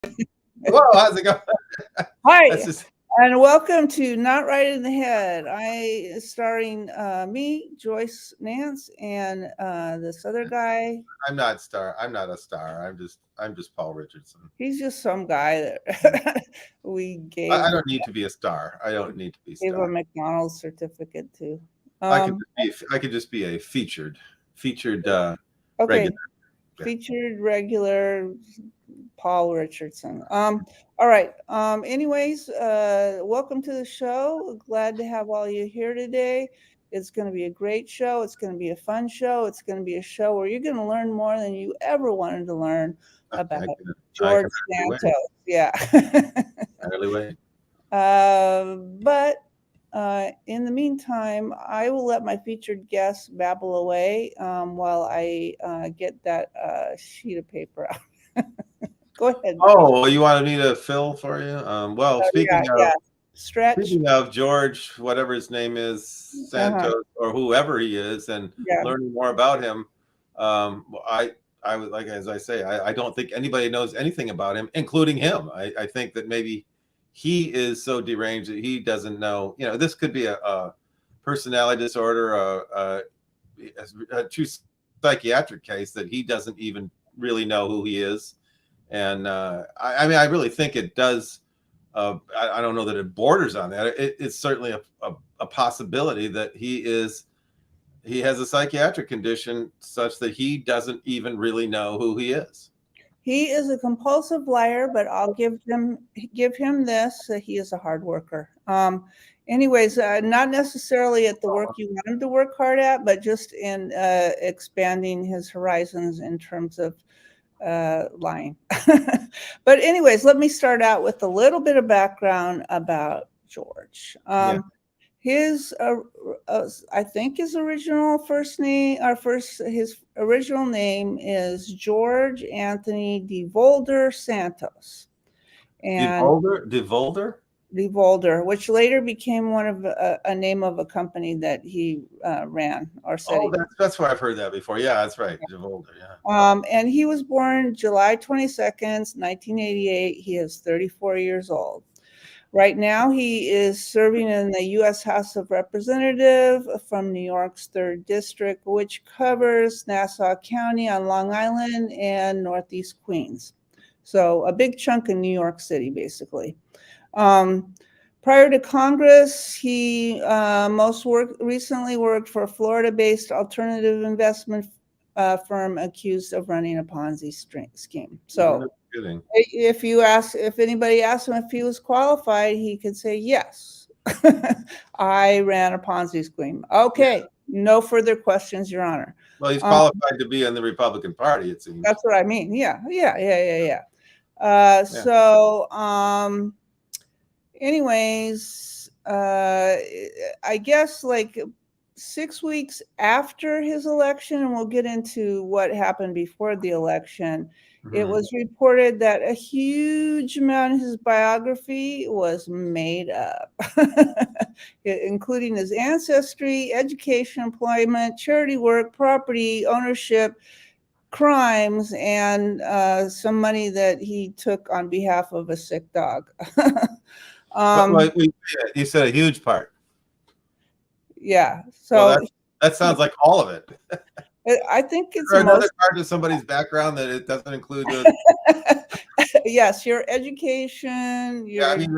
Whoa, how's it going? That's Hi, just and welcome to Not Right in the Head. Starring me, Joyce Nance, and this other guy. I'm not a star. I'm just Paul Richardson. He's just some guy that we I don't need to be a star. I don't need to be a gave a star. McDonald's certificate to. I could Um, just be I could just be a featured regular. okay, Yeah. featured regular Paul Richardson. All right. Anyways, welcome to the show. Glad to have all you here today. It's going to be a great show. It's going to be a fun show. It's going to be a show where you're going to learn more than you ever wanted to learn Okay, about I can George hardly wait. Santos. Yeah. I hardly wait. But in the meantime, I will let my featured guest babble away while I get that sheet of paper out. Go ahead. Oh, well, you wanted me to fill for you? Well, Yeah, yeah. Stretch. speaking of George, whatever his name is, Uh-huh. Santos or whoever he is, and Yeah. learning more about him, well, I would like, as I say, I don't think anybody knows anything about him, including him. I think that maybe he is so deranged that he doesn't know. This could be a personality disorder, a true psychiatric case that he doesn't even really know who he is. And I mean, I really think it does. I don't know that it borders on that. It's certainly a possibility that he has a psychiatric condition such that he doesn't even really know who he is. He is a compulsive liar, but I'll give him this: he is a hard worker. Anyways, not necessarily at the work you want him to work hard at, but just in expanding his horizons in terms of lying. But anyways, let me start out with a little bit of background about George. Yeah. His I think his original first name, his original name is George Anthony DeVolder Santos, and Devolder. DeVolder, which later became one of a name of a company that he ran or said Oh, he. that's where I've heard that before. Yeah, that's right. Devolder. Yeah. And he was born July 22nd, 1988. He is 34 years old. Right now, he is serving in the U.S. House of Representatives from New York's 3rd District, which covers Nassau County on Long Island and Northeast Queens. So a big chunk in New York City, basically. Um, Prior to Congress, he recently worked for a Florida-based alternative investment firm accused of running a Ponzi scheme. So No kidding. if anybody asked him if he was qualified, he could say yes. I ran a Ponzi scheme. Okay, no further questions, Your Honor. Well, he's Um, qualified to be in the Republican Party, it seems. that's what I mean. Yeah, yeah, yeah, yeah, yeah. Yeah. Anyways, I guess like 6 weeks after his election, and we'll get into what happened before the election, it Mhm. was reported that a huge amount of his biography was made up, including his ancestry, education, employment, charity work, property ownership, crimes, and some money that he took on behalf of a sick dog. um, You said a huge part. yeah, Well, so that sounds like all of it. I think Is it's there another most. part to somebody's background that it doesn't include the? Yes, your education, Yeah, I your mean,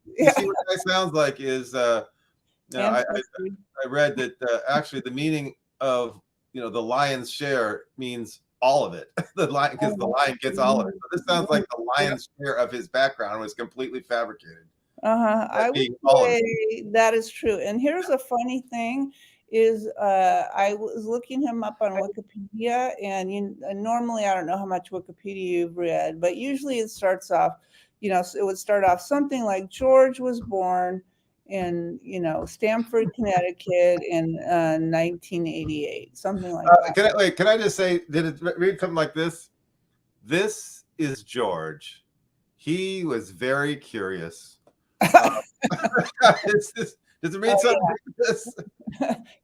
you yeah, see what that sounds like is ancestry. I read that actually the meaning of the lion's share means all of it. The lion, because the lion gets all of it. So this sounds like the Yeah. lion's share of his background was completely fabricated. Uh-huh. That I would being all of it. say that is true. And here's a funny thing is I was looking him up on Wikipedia, and normally I don't know how much Wikipedia you've read, but usually it starts off, it would start off something like George was born in, Stamford, Connecticut in 1988, something like that. Can I just say, did it read something like this? This is George. He was very curious. Uh, does it read something like this?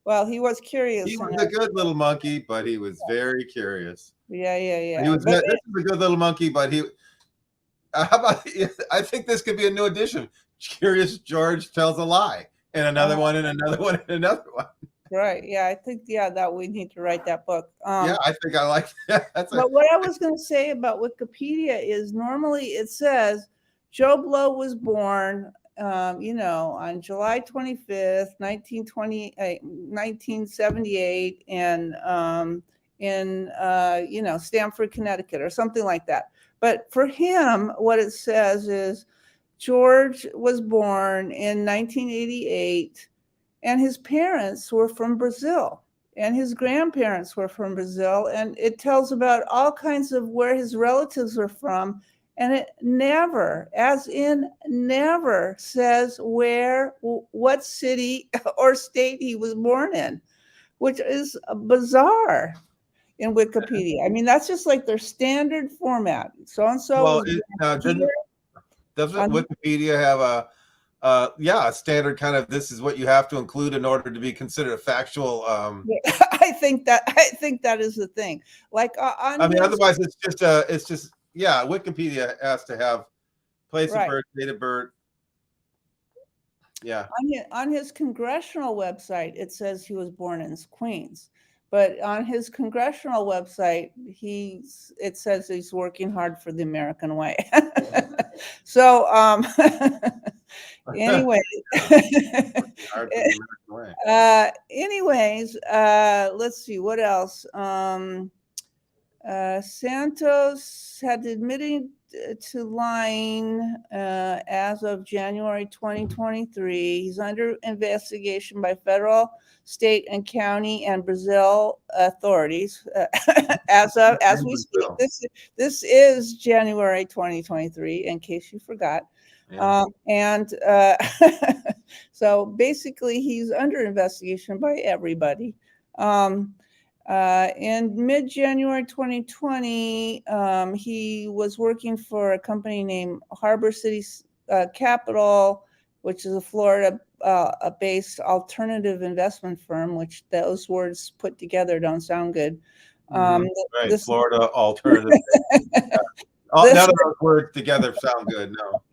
Well, he was curious He was enough. a good little monkey, but he was very curious. Yeah, yeah, He yeah. was. This is a good little monkey, but How about? I think this could be a new edition. Curious George tells a lie, and another Uh, one, and another one, and another one. right. Yeah, I think that we need to write that book. Yeah, I think I like that. That's a But what I was going to say about Wikipedia is normally it says Joe Blow was born, on July 25th, 1978, and in Stamford, Connecticut, or something like that. But for him, what it says is George was born in 1988, and his parents were from Brazil, and his grandparents were from Brazil, and it tells about all kinds of where his relatives were from, and it never, as in never, says what city or state he was born in, which is bizarre in Wikipedia. I mean, that's just like their standard format. So and so well. was born here Doesn't on Wikipedia have a standard kind of this is what you have to include in order to be considered a factual? I think that is the thing. Like on I mean, his otherwise it's just yeah. Wikipedia has to have place of right birth, date of birth. Yeah. on his congressional website, it says he was born in Queens, but on his congressional website, it says he's working hard for the American way. So anyway, Hard for the American way. anyways, let's see what else. Santos had admitted to lying as of January 2023. He's under investigation by federal, state, and county and Brazil authorities as we speak. Brazil. This is January 2023, in case you forgot. Yeah. And so basically, he's under investigation by everybody. In mid-January 2020, he was working for a company named Harbor City Capital, which is a Florida-based alternative investment firm, which those words put together don't sound good. Right. This, Florida alternative. this, None of those words together sound good. No.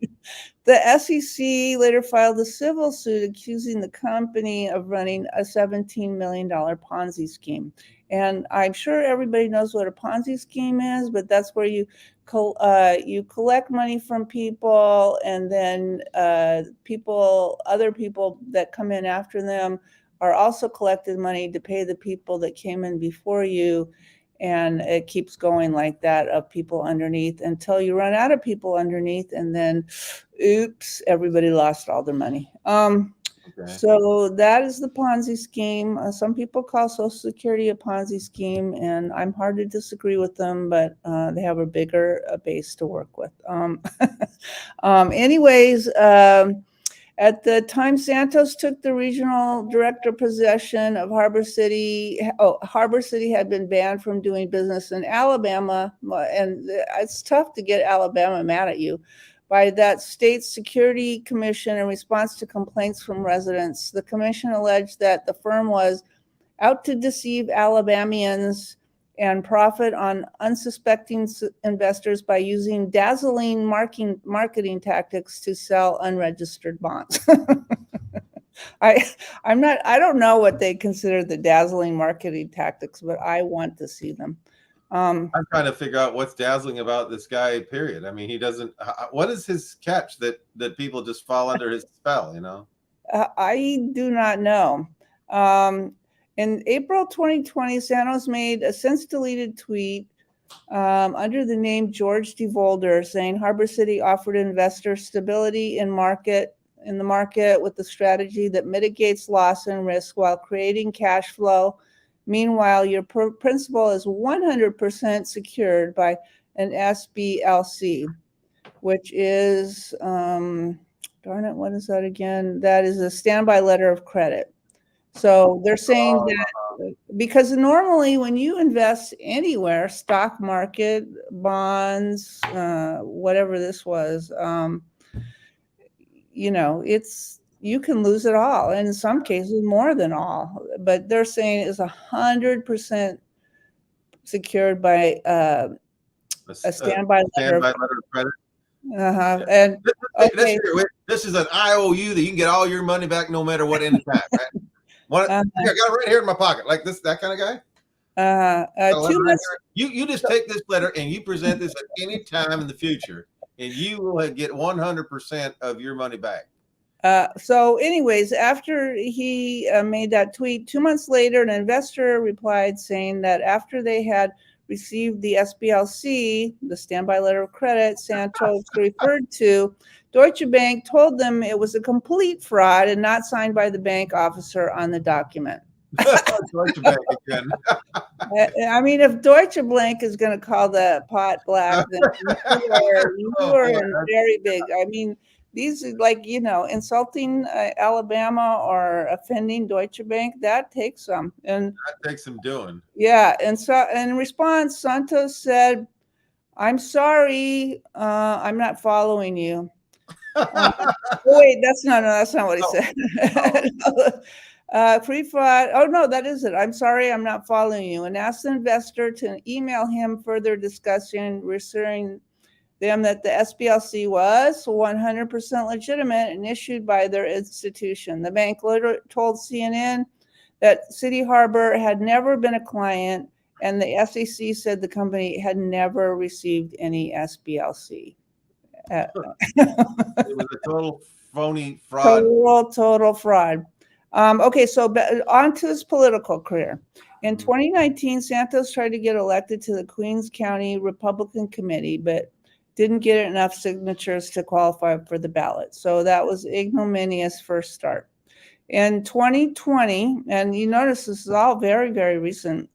The SEC later filed a civil suit accusing the company of running a $17 million Ponzi scheme. And I'm sure everybody knows what a Ponzi scheme is, but that's where you collect money from people, and then other people that come in after them are also collected money to pay the people that came in before you. And it keeps going like that, of people underneath, until you run out of people underneath, and then oops, everybody lost all their money. Okay. So that is the Ponzi scheme. Some people call Social Security a Ponzi scheme, and I'm hard to disagree with them, but they have a bigger base to work with. Anyways, at the time Santos took the regional director possession of Harbor City, Harbor City had been banned from doing business in Alabama, and it's tough to get Alabama mad at you, by that state security commission in response to complaints from residents. The commission alleged that the firm was out to deceive Alabamians and profit on unsuspecting investors by using dazzling marketing tactics to sell unregistered bonds. I don't know what they consider the dazzling marketing tactics, but I want to see them. I'm trying to figure out what's dazzling about this guy, period. I mean, he doesn't, what is his catch that people just fall under his spell, you know? I do not know. In April 2020, Santos made a since deleted tweet under the name George DeVolder, saying Harbor City offered investors stability in the market with the strategy that mitigates loss and risk while creating cash flow. Meanwhile, your principal is 100% secured by an SBLC, which is, darn it, what is that again? That is a standby letter of credit. So they're saying that because normally when you invest anywhere, stock market, bonds, whatever this was, you can lose it all. In some cases, more than all. But they're saying it's 100% secured by a standby letter of credit. And This, okay. this is an IOU that you can get all your money back no matter what, anytime, right? I got it right here in my pocket, like this, that kind of guy. 2 Right months. you just take this letter and you present this at any time in the future, and you will get 100% of your money back. So anyways, after he made that tweet, 2 months later, an investor replied saying that after they had received the SBLC, the standby letter of credit Santos referred to, Deutsche Bank told them it was a complete fraud and not signed by the bank officer on the document. Deutsche Bank again. I mean, if Deutsche Bank is going to call the pot black, then you are in very big. I mean, these are like, insulting Alabama or offending Deutsche Bank. That takes some. And that takes some doing. Yeah. And so in response, Santos said, "I'm sorry. I'm not following you." Wait, that's not what he said. Pre-fraud. Oh no, that is it. "I'm sorry, I'm not following you," and asked the investor to email him further discussion, reassuring them that the SBLC was 100% legitimate and issued by their institution. The bank later told CNN that City Harbor had never been a client, and the SEC said the company had never received any SBLC. It was a total phony fraud. Total fraud. Okay, so on to his political career. In 2019, Santos tried to get elected to the Queens County Republican Committee, but didn't get enough signatures to qualify for the ballot. So that was ignominious first start. In 2020, and you notice this is all very, very recent,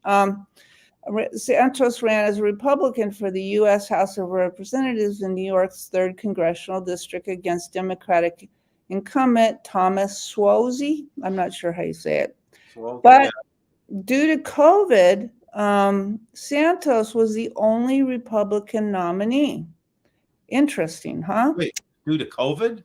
Santos ran as a Republican for the U.S. House of Representatives in New York's 3rd Congressional District against Democratic incumbent Thomas Suozzi. I'm not sure how you say it. But due to COVID, Santos was the only Republican nominee. Interesting, huh? Wait, due to COVID?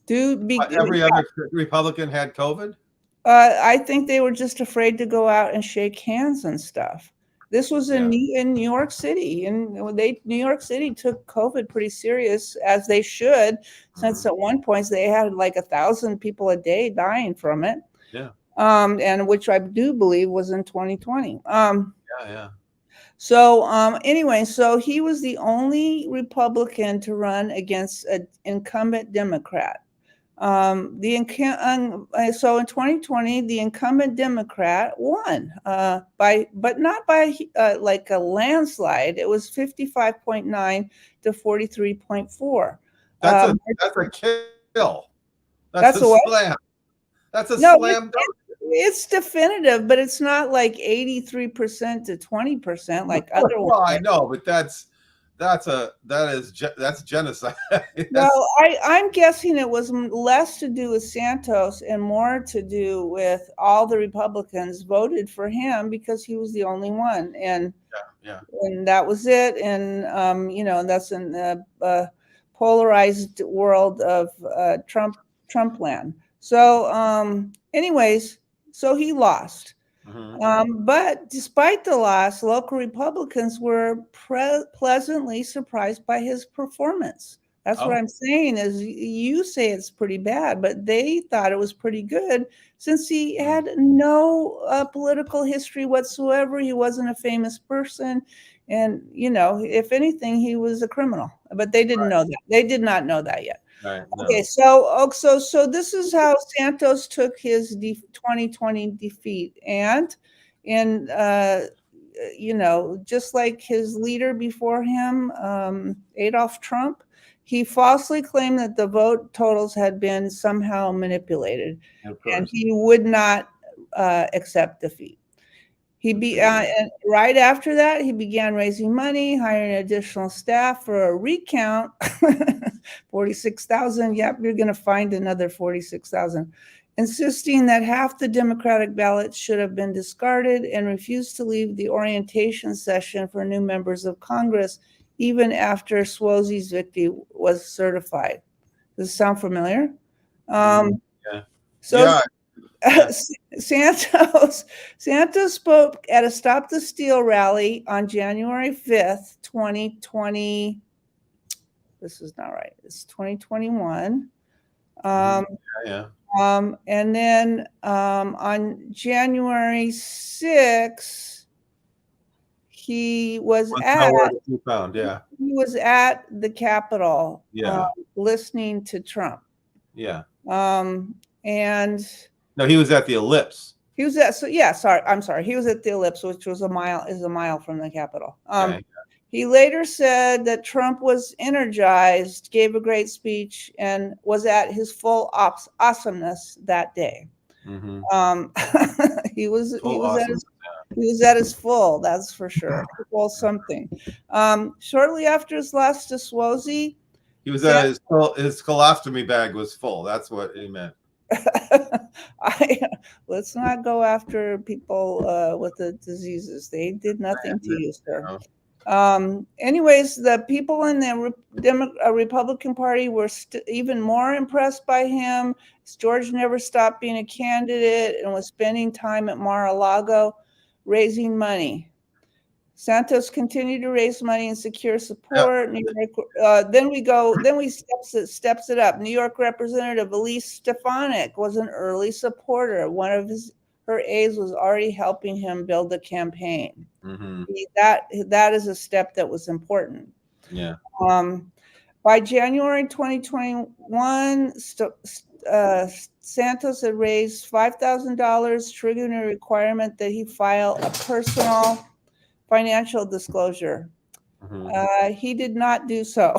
Every other Republican had COVID? I think they were just afraid to go out and shake hands and stuff. This was in New York City, and New York City took COVID pretty serious, as they should, since at one point they had like 1,000 people a day dying from it. Yeah. And which I do believe was in 2020. Yeah. So anyway, so he was the only Republican to run against an incumbent Democrat. So in 2020, the incumbent Democrat won but not by like a landslide. It was 55.9 to 43.4. That's a kill. That's a slam. That's a slam dunk. It's definitive, but it's not like 83% to 20% like other ones. Well, I know, but that's genocide. Well, I'm guessing it was less to do with Santos and more to do with all the Republicans voted for him because he was the only one, and and that was it. And that's in the polarized world of Trump land. So, anyways, so he lost. But despite the loss, local Republicans were pleasantly surprised by his performance. That's what I'm saying is you say it's pretty bad, but they thought it was pretty good since he had no political history whatsoever. He wasn't a famous person. And, if anything, he was a criminal, but they didn't know that. They did not know that yet. Right, no. Okay, so this is how Santos took his 2020 defeat, and just like his leader before him, Adolf Trump, he falsely claimed that the vote totals had been somehow manipulated, and he would not accept defeat. And right after that, he began raising money, hiring additional staff for a recount. 46,000. Yep, you're going to find another 46,000. Insisting that half the Democratic ballots should have been discarded, and refused to leave the orientation session for new members of Congress, even after Suozzi's victory was certified. Does this sound familiar? Santos spoke at a Stop the Steal rally on January 5th, 2020. this is not right. It's 2021. Yeah, yeah. And then on January 6th, he was Once at Howard is found, yeah, the Capitol yeah, listening to Trump. yeah. And No, he was at the Ellipse. he was at, so yeah, sorry, I'm sorry. He was at the Ellipse, which was a mile from the Capitol. Okay. He later said that Trump was energized, gave a great speech, and was at his full awesomeness that day. Mm-hmm. He was Full at awesome. his full, that's for sure. Full something. Shortly after his last diswozy, He was at his colostomy bag was full. That's what he meant. Let's not go after people with the diseases. They did nothing to you, sir. Anyways, the people in the Republican Party were even more impressed by him. George never stopped being a candidate and was spending time at Mar-a-Lago raising money. Santos continued to raise money and secure support. Yep. Then we steps it up. New York Representative Elise Stefanik was an early supporter. One of her aides was already helping him build a campaign. Mm-hmm. That is a step that was important. Yeah. By January 2021, Santos had raised $5,000, triggering a requirement that he file a personal financial disclosure. Mm-hmm. He did not do so.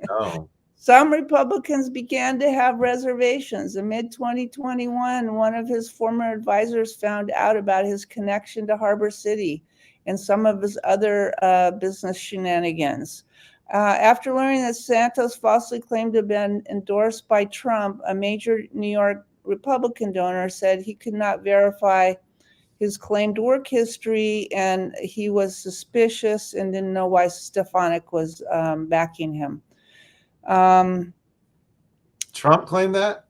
No. Some Republicans began to have reservations. In mid-2021, one of his former advisors found out about his connection to Harbor City and some of his other business shenanigans. After learning that Santos falsely claimed to have been endorsed by Trump, a major New York Republican donor said he could not verify his claimed work history, and he was suspicious and didn't know why Stefanik was backing him. Trump claimed that?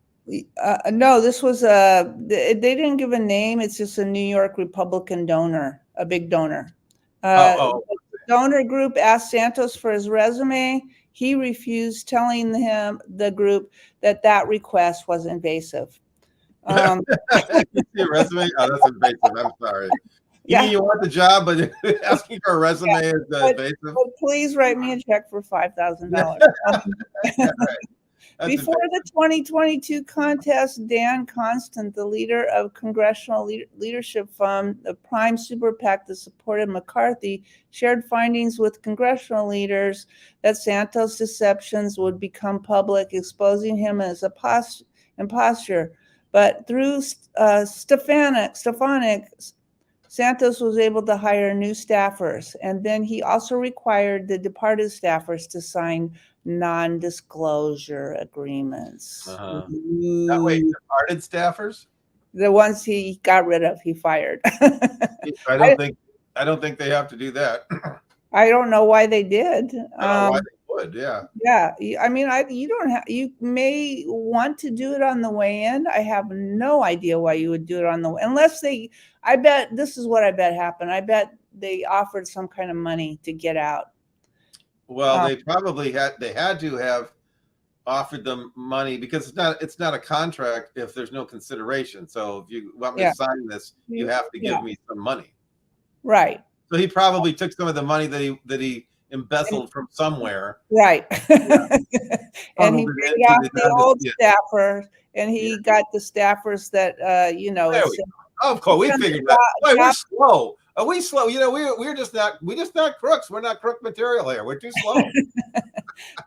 No, this was they didn't give a name. It's just a New York Republican donor, a big donor. The donor group asked Santos for his resume. He refused, telling the group that request was invasive. You see a resume? Oh, that's invasive. I'm sorry. Yeah. You want the job, but asking for a resume is invasive. But please write me a check for $5,000. Before the 2022 contest, Dan Constant, the leader of Congressional Leadership Fund, the prime super PAC that supported McCarthy, shared findings with congressional leaders that Santos' deceptions would become public, exposing him as a imposture. But through Stefanik, Santos was able to hire new staffers, and then he also required the departed staffers to sign non-disclosure agreements. That way, departed staffers? The ones he got rid of, he fired. I don't think they have to do that. I don't know why they did. I don't know why they would. Yeah. Yeah, I mean, you may want to do it on the way in. I have no idea why you would do it on the way, unless I bet this is what I bet happened. I bet they offered some kind of money to get out. Well, they probably had to have offered them money, because it's not a contract if there's no consideration. So if you want me to sign this, you have to give me some money. Right. So he probably took some of the money that he embezzled from somewhere. Right. And he paid off the old staffers, and he got the staffers that of course, we figured that. Boy, we're slow. Are we slow? We're just not crooks. We're not crook material here. We're too slow.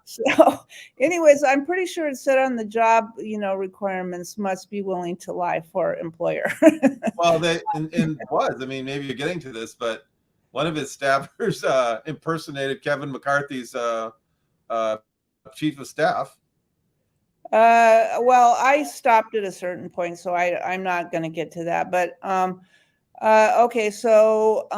So, anyways, I'm pretty sure it said on the job, requirements must be willing to lie for employer. Well, and was. I mean, maybe you're getting to this, but one of his staffers impersonated Kevin McCarthy's chief of staff. Well, I stopped at a certain point, so I'm not going to get to that. But okay, so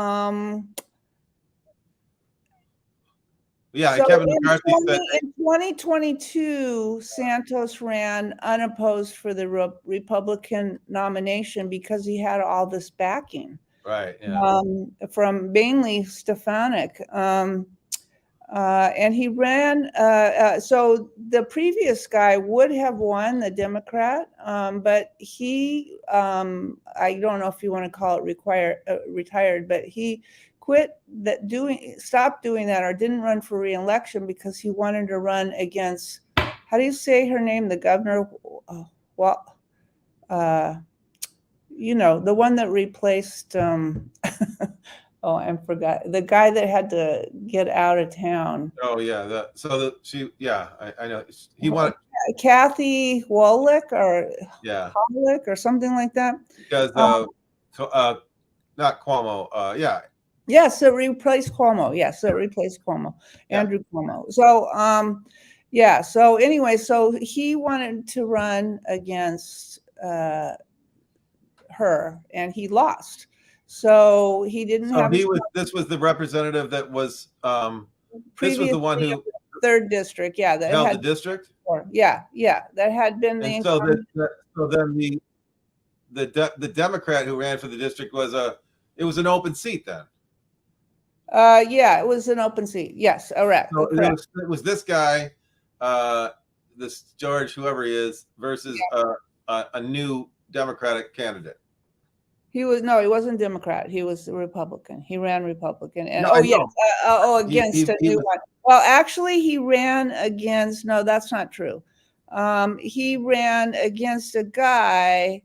Kevin McCarthy said in 2022, Santos ran unopposed for the Republican nomination because he had all this backing. Right. Yeah. From mainly Stefanik. And he ran. So the previous guy would have won, the Democrat, but he, I don't know if you want to call it retired, but he stopped doing that, or didn't run for re-election because he wanted to run against, how do you say her name? The governor, the one that replaced, oh, I forgot, the guy that had to get out of town. Oh yeah, I know. He wanted, Kathy Wallach or yeah, Hollick or something like that. because not Cuomo. Yeah, Yes, it replaced Cuomo. Yes, it replaced Cuomo, yeah. Andrew Cuomo. So, yeah. So anyway, so he wanted to run against her, and he lost. So he didn't So have. This was the representative that was. This was the one Previously who third district. Yeah, that held had the district. before. Yeah, that had been the And so incumbent. so then the Democrat who ran for the district it was an open seat then. Yeah, it was an open seat. Yes, correct. So it was this guy, this George, whoever he is, versus a new Democratic candidate. He wasn't Democrat. He was a Republican. He ran Republican. And No, yes, against a new one. Well, actually, he ran against. No, that's not true. He ran against a guy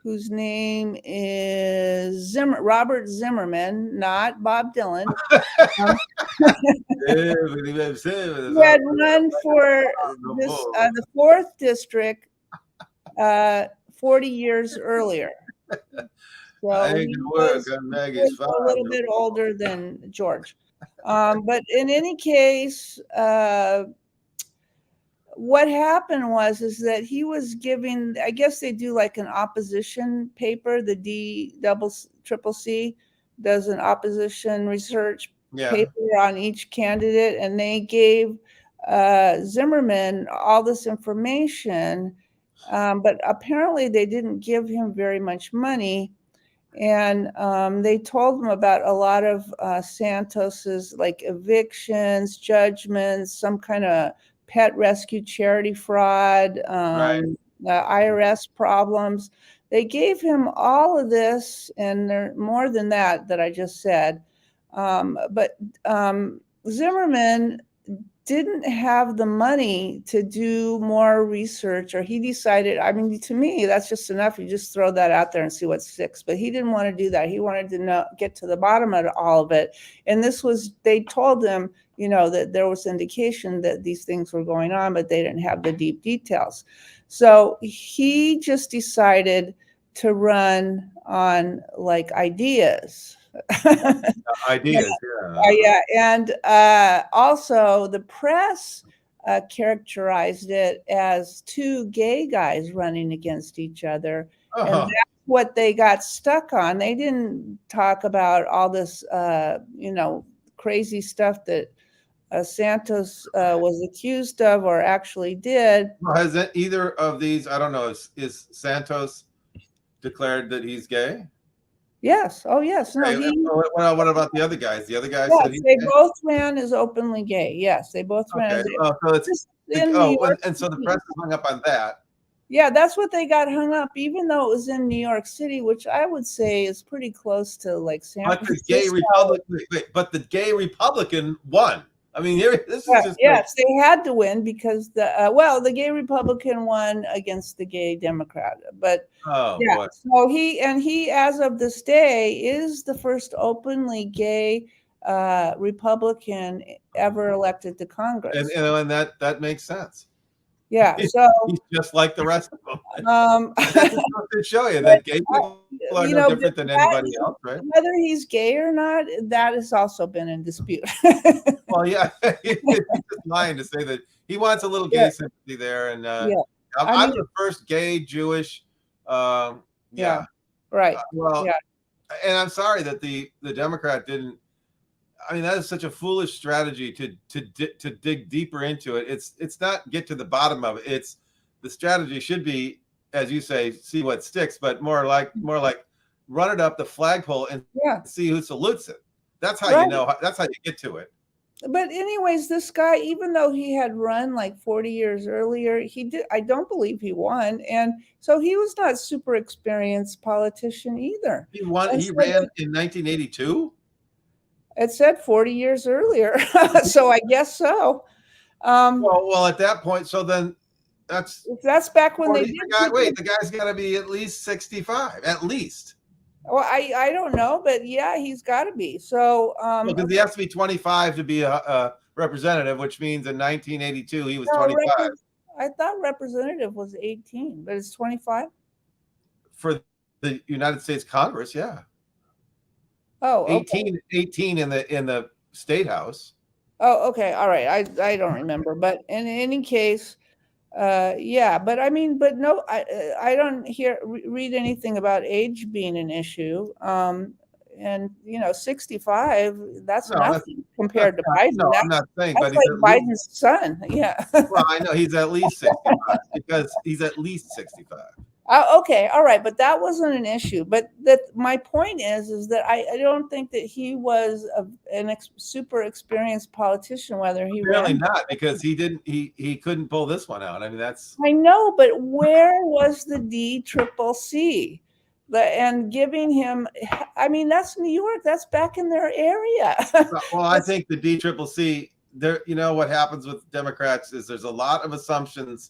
whose name is Robert Zimmerman, not Bob Dylan. He had run for the 4th district 40 years earlier. So he was a little bit older than George. But in any case, what happened is that he was giving, I guess they do like an opposition paper, the DCCC does an opposition research paper on each candidate, and they gave Zimmerman all this information, but apparently they didn't give him very much money. And they told him about a lot of Santos's like evictions, judgments, some kind of pet rescue charity fraud, IRS problems. They gave him all of this, and there more than that I just said. But Zimmerman didn't have the money to do more research, or he decided, I mean, to me, that's just enough. You just throw that out there and see what sticks. But he didn't want to do that. He wanted to get to the bottom of all of it. And they told him, that there was indication that these things were going on, but they didn't have the deep details. So he just decided to run on like ideas. Ideas, yeah. And also the press characterized it as two gay guys running against each other. And that's what they got stuck on. They didn't talk about all this, crazy stuff that Santos was accused of or actually did. Has either of these, I don't know, is Santos declared that he's gay? Yes. Oh, yes. No. What about the other guys? The other guys said they both ran as openly gay. Yes, they both ran. And so the press is hung up on that. Yeah, that's what they got hung up, even though it was in New York City, which I would say is pretty close to like San Francisco. But the gay Republican won. I mean, this is just yes, they had to win because the gay Republican won against the gay Democrat. But boy. So he, as of this day, is the first openly gay Republican ever elected to Congress. And that makes sense. Yeah, so he's just like the rest of them. That's to show you that gay people are no different than anybody else, right? Whether he's gay or not, that has also been in dispute. Well, yeah, he's just lying to say that he wants a little gay sympathy there, and I'm the first gay Jewish. Right. And I'm sorry that the Democrat didn't. I mean, that is such a foolish strategy to dig deeper into it. It's not get to the bottom of it. The strategy should be, as you say, see what sticks, but more like run it up the flagpole and see who salutes it. That's how you know. That's how you get to it. But anyways, this guy, even though he had run like 40 years earlier, he did. I don't believe he won, and so he was not super experienced politician either. He won. And He so ran in 1982. it said 40 years earlier, so I guess so. Well, at that point, so then that's That's back when they 40. did. The guy, wait, the guy's got to be at least 65, at least. Well, I don't know, but yeah, he's got to be. So Because he has to be 25 to be a representative, which means in 1982 he was no, 25 I thought representative was 18, but it's 25. for the United States Congress. Yeah, Oh, okay. 18 in the state house. Oh, okay. All right. I don't remember, but in any case, yeah. But I mean, but no, I don't read anything about age being an issue. And 65, that's No, nothing compared to not, Biden. no, I'm not saying, That's but he's like at least. Biden's son. Yeah. Well, I know he's at least 65 because he's at least 65. Okay, all right, but that wasn't an issue. But that my point is that I don't think that he was super experienced politician, whether he Apparently ran. not, because he couldn't pull this one out. I mean, that's I know, but where was the DCCC? And giving him, I mean, that's New York. That's back in their area. well. I think the DCCC. There, what happens with Democrats is there's a lot of assumptions.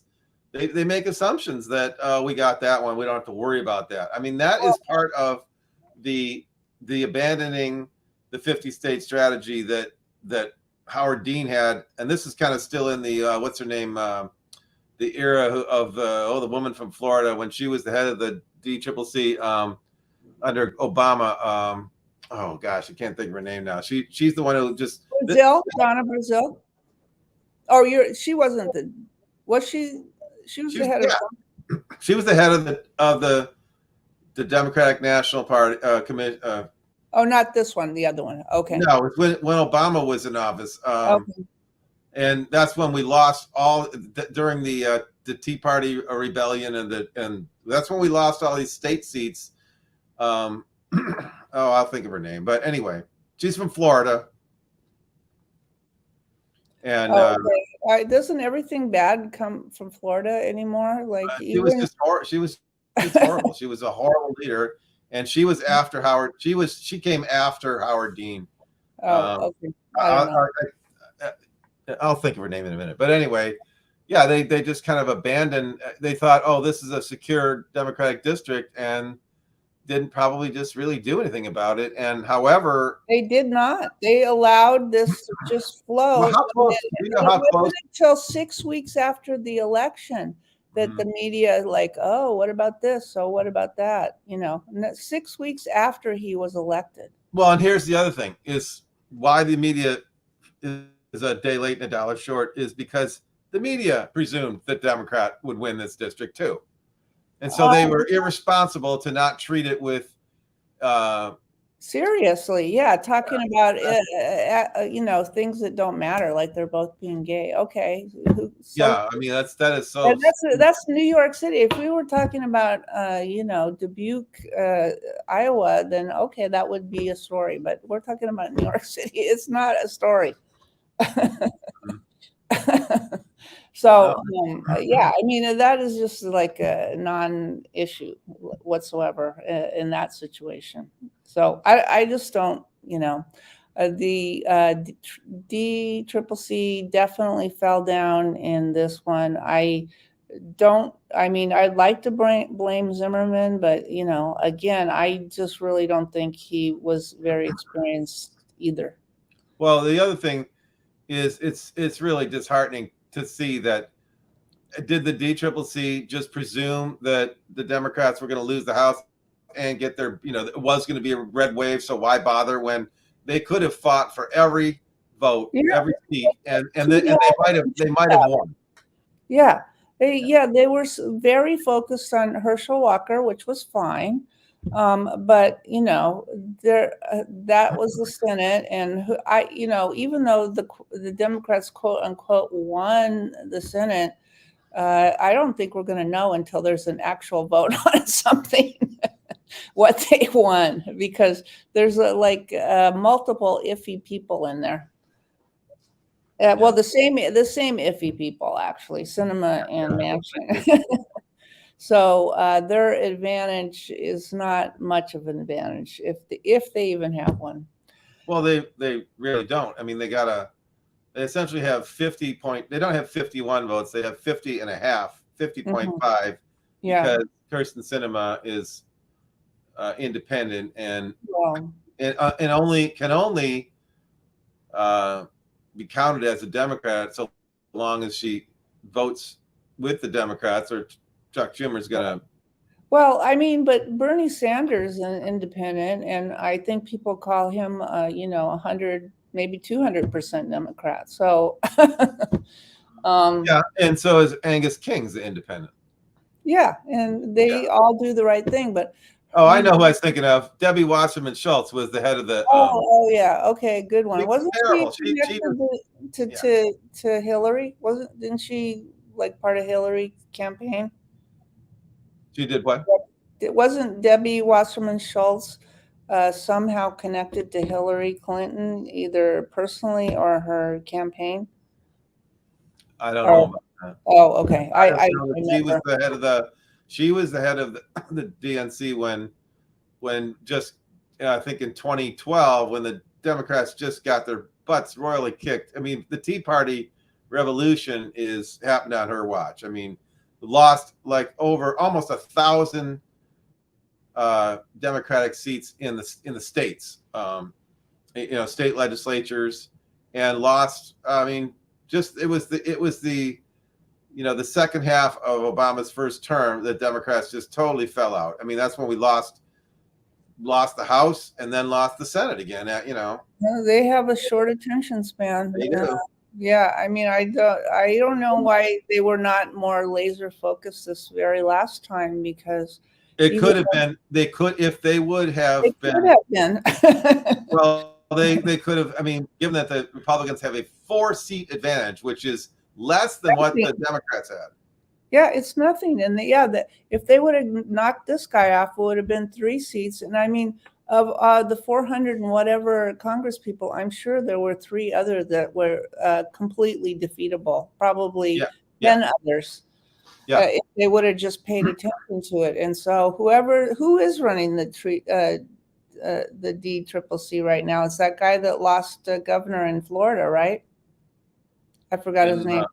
They make assumptions that we got that one. We don't have to worry about that. I mean, that is part of the abandoning the 50-state strategy that Howard Dean had, and this is kind of still in the what's her name, the era of the woman from Florida when she was the head of the DCCC under Obama. Oh gosh, I can't think of her name now. She's the one who just Donna Brazil. Oh, she wasn't was she? She was the head of. She was the head of the Democratic National Party committee. Oh, not this one, the other one. Okay. No, it's when Obama was in office. Okay. And that's when we lost all during the Tea Party rebellion, and that's when we lost all these state seats. Oh, I'll think of her name, but anyway, she's from Florida. And doesn't everything bad come from Florida anymore? Like she was just horrible. She was a horrible leader, and she was after Howard. She came after Howard Dean. Oh, okay. I'll think of her name in a minute. But anyway, yeah, they just kind of abandoned. They thought, oh, this is a secure Democratic district, and didn't probably just really do anything about it. And however, they did not. They allowed this to just flow. Well, how close? Do you know how close? Until 6 weeks after the election, that the media like, oh, what about this? So what about that? 6 weeks after he was elected. Well, and here's the other thing: is why the media is a day late and a dollar short is because the media presumed that Democrat would win this district too. And so they were irresponsible to not treat it with seriously, yeah, talking about things that don't matter, like they're both being gay. Okay, yeah, I mean that is so. That's New York City. If we were talking about Dubuque, Iowa, then okay, that would be a story. But we're talking about New York City. It's not a story. So yeah, I mean that is just like a non-issue whatsoever in that situation. So I just don't, the DCCC definitely fell down in this one. I'd like to blame Zimmerman, but again, I just really don't think he was very experienced either. Well, the other thing is it's really disheartening to see that. Did the DCCC just presume that the Democrats were going to lose the House and get their, it was going to be a red wave, so why bother when they could have fought for every vote, every seat, and they might have won. Yeah, they were very focused on Herschel Walker, which was fine. But that was the Senate, and even though the Democrats quote unquote won the Senate, I don't think we're going to know until there's an actual vote on something what they won, because there's multiple iffy people in there. Well, the same iffy people actually, Cinema and Manchin. So their advantage is not much of an advantage if they even have one. Well, they really don't. I mean, they essentially have 50 point. They don't have 51 votes. They have 50 and a half, 50.5, Yeah. because Kirsten Sinema is independent and Well, can only be counted as a Democrat so long as she votes with the Democrats, or Chuck Schumer's gonna. well, I mean, but Bernie Sanders is an independent, and I think people call him, 100, maybe 200% Democrat. So, Yeah, and so is Angus King's the independent. yeah, and they all do the right thing. But Oh, I know who I was thinking of. Debbie Wasserman Schultz was the head of the. oh yeah, okay, good one. Wasn't terrible. she connected to Hillary? Didn't she like part of Hillary campaign? She did what? It wasn't Debbie Wasserman Schultz somehow connected to Hillary Clinton, either personally or her campaign? I don't know about that. Oh, okay. I she was the head of the DNC when just I think in 2012, when the Democrats just got their butts royally kicked. I mean, the Tea Party revolution happened on her watch. I mean, lost like over almost 1,000 Democratic seats in the states, state legislatures, and lost. I mean, it was the the second half of Obama's first term that Democrats just totally fell out. I mean, that's when we lost the House and then lost the Senate again. They have a short attention span. They do. Yeah, I mean, I don't know why they were not more laser focused this very last time, because it could have been. They could, if they would have been. Could have been. Well, they could have. I mean, given that the Republicans have a 4-seat advantage, which is less than what the Democrats had. Yeah, it's nothing. And if they would have knocked this guy off, it would have been 3 seats. And I mean, of the 400 and whatever Congress people, I'm sure there were 3 others that were completely defeatable, probably 10 others. Yeah, if they would have just paid attention to it. And so who is running the DCCC right now? It's that guy that lost governor in Florida, right? I forgot his name.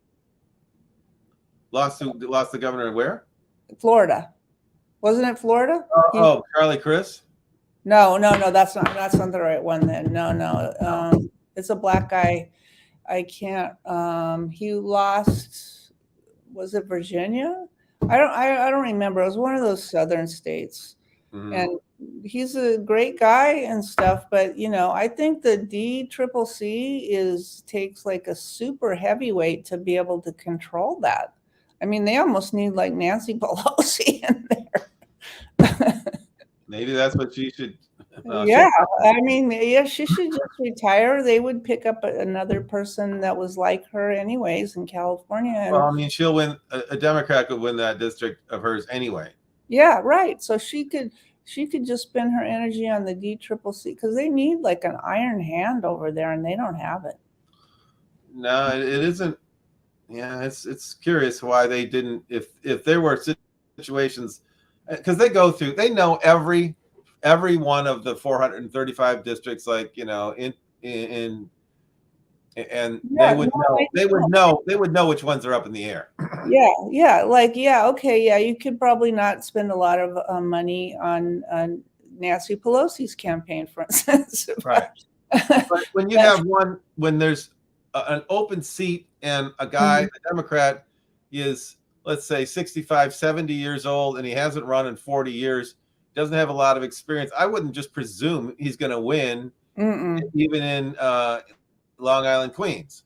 Lost the governor where? Florida. Wasn't it Florida? Charlie Crist? No, that's not the right one then. No. It's a black guy. I can't he lost, was it Virginia? I don't remember. It was one of those southern states. Mm-hmm. And he's a great guy and stuff, but I think the DCCC takes like a super heavyweight to be able to control that. I mean, they almost need like Nancy Pelosi in there. Maybe that's what she should. She should just retire. They would pick up another person that was like her anyways in California. Well, I mean, she'll win. A Democrat could win that district of hers anyway. Yeah, right. So she could just spend her energy on the DCCC, because they need like an iron hand over there, and they don't have it. No, it isn't. Yeah, it's curious why they didn't. If there were situations, because they know every one of the 435 districts, like and they would know which ones are up in the air. You could probably not spend a lot of money on Nancy Pelosi's campaign, for instance. Right. But when you have when there's an open seat and a guy, a Democrat, is, let's say, 65, 70 years old, and he hasn't run in 40 years, doesn't have a lot of experience, I wouldn't just presume he's going to win, even in Long Island, Queens.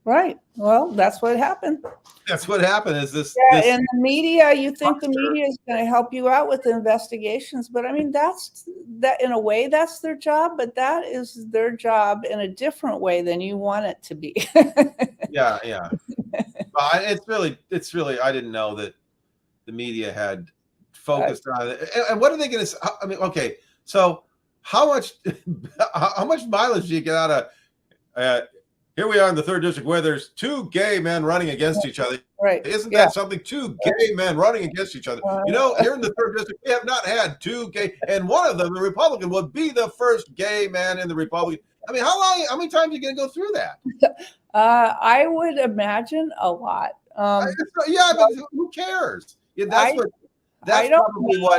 Right. Well, that's what happened. That's what happened. Is this? And the media? You think the media is going to help you out with investigations, but I mean, that in a way that's their job, but that is their job in a different way than you want it to be. Yeah. It's really. I didn't know that the media had focused on it. And what are they going to? I mean, okay. So how much mileage do you get out of Here we are in the 3rd district where there's 2 gay men running against each other. Right. Isn't Yeah. that something? 2 gay men running against each other. Here in the 3rd district, we have not had 2 gay, and one of them, the Republican, would be the first gay man in the Republican. I mean, how many times are you going to go through that? I would imagine a lot. Yeah, but who cares? Yeah, that's I don't probably know.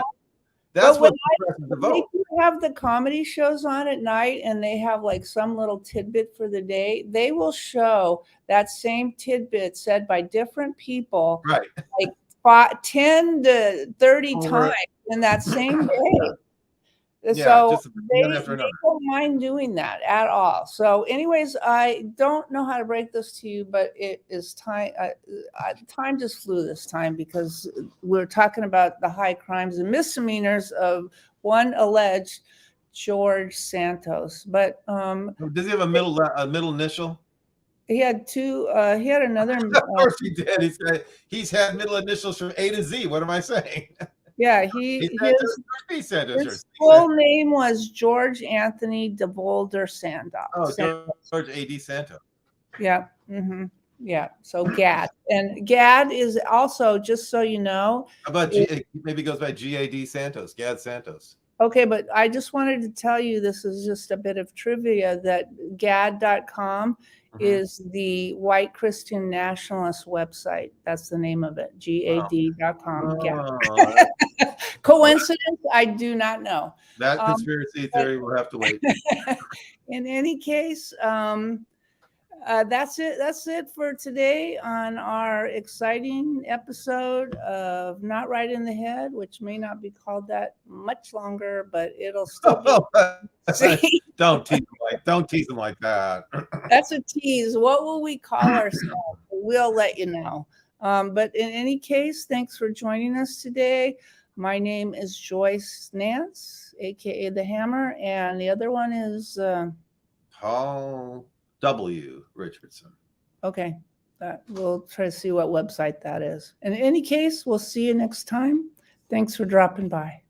That's what When they have the comedy shows on at night and they have like some little tidbit for the day, they will show that same tidbit said by different people, right, like 10 to 30 times in that same day. Yeah, So they don't mind doing that at all. So anyways, I don't know how to break this to you, but it is time. Time just flew this time because we're talking about the high crimes and misdemeanors of one alleged George Santos. But does he have a middle initial? He had 2. He had another. Of course he did. He's had middle initials from A to Z. What am I saying? Yeah, his full name was George Anthony DeVolder Sandoz. Oh, George A.D. Santos. Yeah. Mm-hmm. Yeah. So Gad. And Gad is also, just so you know. How about maybe goes by G.A.D. Santos, Gad Santos. Okay, but I just wanted to tell you, this is just a bit of trivia, that gad.com is the white Christian nationalist website. That's the name of it, GAD.com. Coincidence? I do not know. That conspiracy theory will have to wait. In any case, that's it. That's it for today on our exciting episode of Not Right in the Head, which may not be called that much longer, but it'll still be. Don't tease them like that. That's a tease. What will we call ourselves? We'll let you know. But in any case, thanks for joining us today. My name is Joyce Nance, aka The Hammer, and the other one is Paul W. Richardson. Okay. We'll try to see what website that is. In any case, we'll see you next time. Thanks for dropping by.